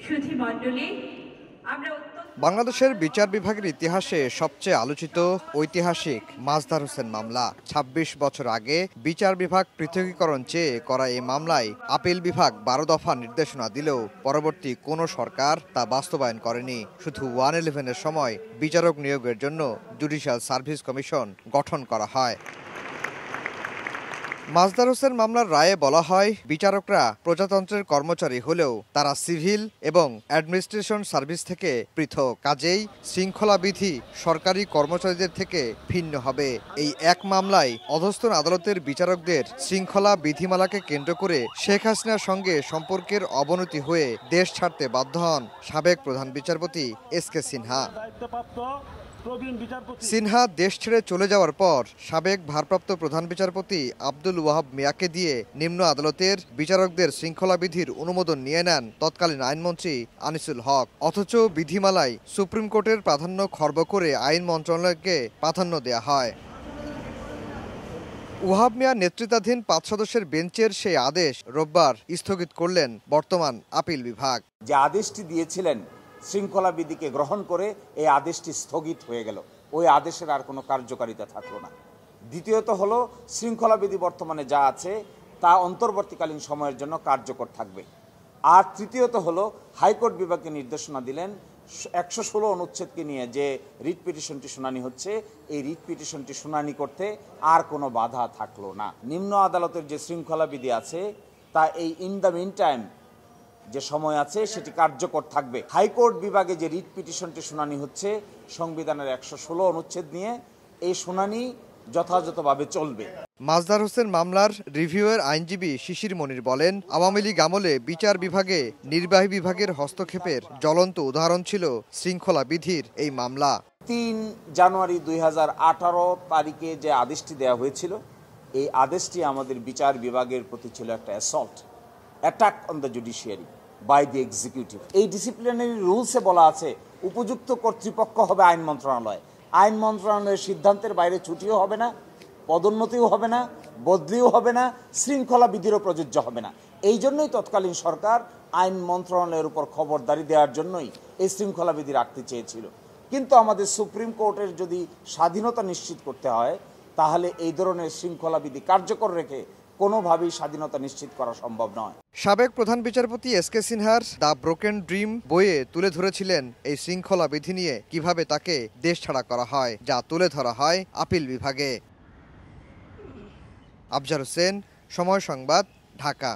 সুধীমণ্ডলী, আমরা বাংলাদেশের বিচার বিভাগের ইতিহাসে সবচেয়ে আলোচিত ঐতিহাসিক মাজদার হোসেন মামলা। ২৬ বছর আগে বিচার বিভাগ পৃথকীকরণ চেয়ে করা এই মামলায় আপিল বিভাগ ১২ দফা নির্দেশনা দিলেও পরবর্তী কোনো সরকার তা বাস্তবায়ন করেনি। শুধু 111-এর সময় বিচারক নিয়োগের জন্য জুডিশিয়াল সার্ভিস কমিশন গঠন করা হয়। মাজদার হোসেন মামলার রায়ে বলা হয়, বিচারকরা প্রজাতন্ত্রের কর্মচারী হলেও তারা সিভিল এবং অ্যাডমিনিস্ট্রেশন সার্ভিস থেকে পৃথক, কাজেই শৃঙ্খলাবিধি সরকারি কর্মচারীদের থেকে ভিন্ন হবে। এই এক মামলায় অধস্তন আদালতের বিচারকদের শৃঙ্খলা বিধিমালাকে কেন্দ্র করে শেখ হাসিনার সঙ্গে সম্পর্কের অবনতি হয়ে দেশ ছাড়তে বাধ্য হন সাবেক প্রধান বিচারপতি এস.কে. সিনহা। সিনহা দেশ ছেড়ে চলে যাওয়ার পর সাবেক ভারপ্রাপ্ত প্রধান বিচারপতি আব্দুল ওয়াহাব মিয়াকে দিয়ে নিম্ন আদালতের বিচারকদের শৃঙ্খলাবিধির অনুমোদন নিয়ে নেন তৎকালীন আইনমন্ত্রী আনিসুল হক। অথচ বিধিমালায় সুপ্রিম কোর্টের প্রাধান্য খর্ব করে আইন মন্ত্রণালয়কে প্রাধান্য দেয়া হয়। ওয়াহাব মিয়া নেতৃত্বাধীন ৫ সদস্যের বেঞ্চের সেই আদেশ রোববার স্থগিত করলেন বর্তমান আপিল বিভাগ। যে আদেশটি দিয়েছিলেন শৃঙ্খলা বিধিকে গ্রহণ করে এই আদেশটি স্থগিত হয়ে গেল, ওই আদেশের আর কোনো কার্যকারিতা থাকলো না। দ্বিতীয়ত হলো, শৃঙ্খলা বিধি বর্তমানে যা আছে তা অন্তর্বর্তীকালীন সময়ের জন্য কার্যকর থাকবে। আর তৃতীয়ত হলো, হাইকোর্ট বিভাগকে নির্দেশনা দিলেন ১১৬ অনুচ্ছেদকে নিয়ে যে রিট পিটিশনটি শুনানি হচ্ছে, এই রিট পিটিশনটি শুনানি করতে আর কোনো বাধা থাকলো না। নিম্ন আদালতের যে শৃঙ্খলা বিধি আছে তা এই ইন দ্য মিন টাইম যে সময় আছে সেটি কার্যকর থাকবে। হাইকোর্ট বিভাগে যে রিট পিটিশনটি শুনানি হচ্ছে সংবিধানের ১১৬ অনুচ্ছেদ নিয়ে, এই শুনানি যথাযথভাবে চলবে। মাজদার হোসেন মামলার রিভিউয়ের আইনজীবী শিশির মনির বলেন, আওয়ামী লীগ আমলে বিচার বিভাগে নির্বাহী বিভাগের হস্তক্ষেপের জ্বলন্ত উদাহরণ ছিল শৃঙ্খলা বিধির এই মামলা। ৩ জানুয়ারি ২০১৮ তারিখে যে আদেশটি দেওয়া হয়েছিল, এই আদেশটি আমাদের বিচার বিভাগের প্রতি ছিল একটা attack on the judiciary by the executive. এই ডিসিপ্লিনারি রুলসে বলা আছে উপযুক্ত কর্তৃপক্ষ হবে আইন মন্ত্রণালয়। আইন মন্ত্রণালয়ের সিদ্ধান্তের বাইরে ছুটিও হবে না, পদোন্নতিও হবে না, বদলিও হবে না, শৃঙ্খলা বিধিরও প্রযোজ্য হবে না। এই জন্যই তৎকালীন সরকার আইন মন্ত্রণালয়ের উপর খবরদারি দেওয়ার জন্যই এই শৃঙ্খলা বিধি রাখতে চেয়েছিল। কিন্তু আমাদের সুপ্রিম কোর্টের যদি স্বাধীনতা নিশ্চিত করতে হয়, তাহলে এই ধরনের শৃঙ্খলা বিধি কার্যকর রেখে কোনোভাবেই স্বাধীনতা নিশ্চিত করা সম্ভব নয়। সাবেক প্রধান বিচারপতি এস.কে. সিনহার দ্য ব্রোকেন ড্রিম বইয়ে তুলে ধরেছিলেন এই শৃঙ্খলা বিধি নিয়ে কিভাবে তাকে দেশ ছাড়া করা হয়, যা তুলে ধরা হয় আপিল বিভাগে। আফজার হোসেন, সময় সংবাদ, ঢাকা।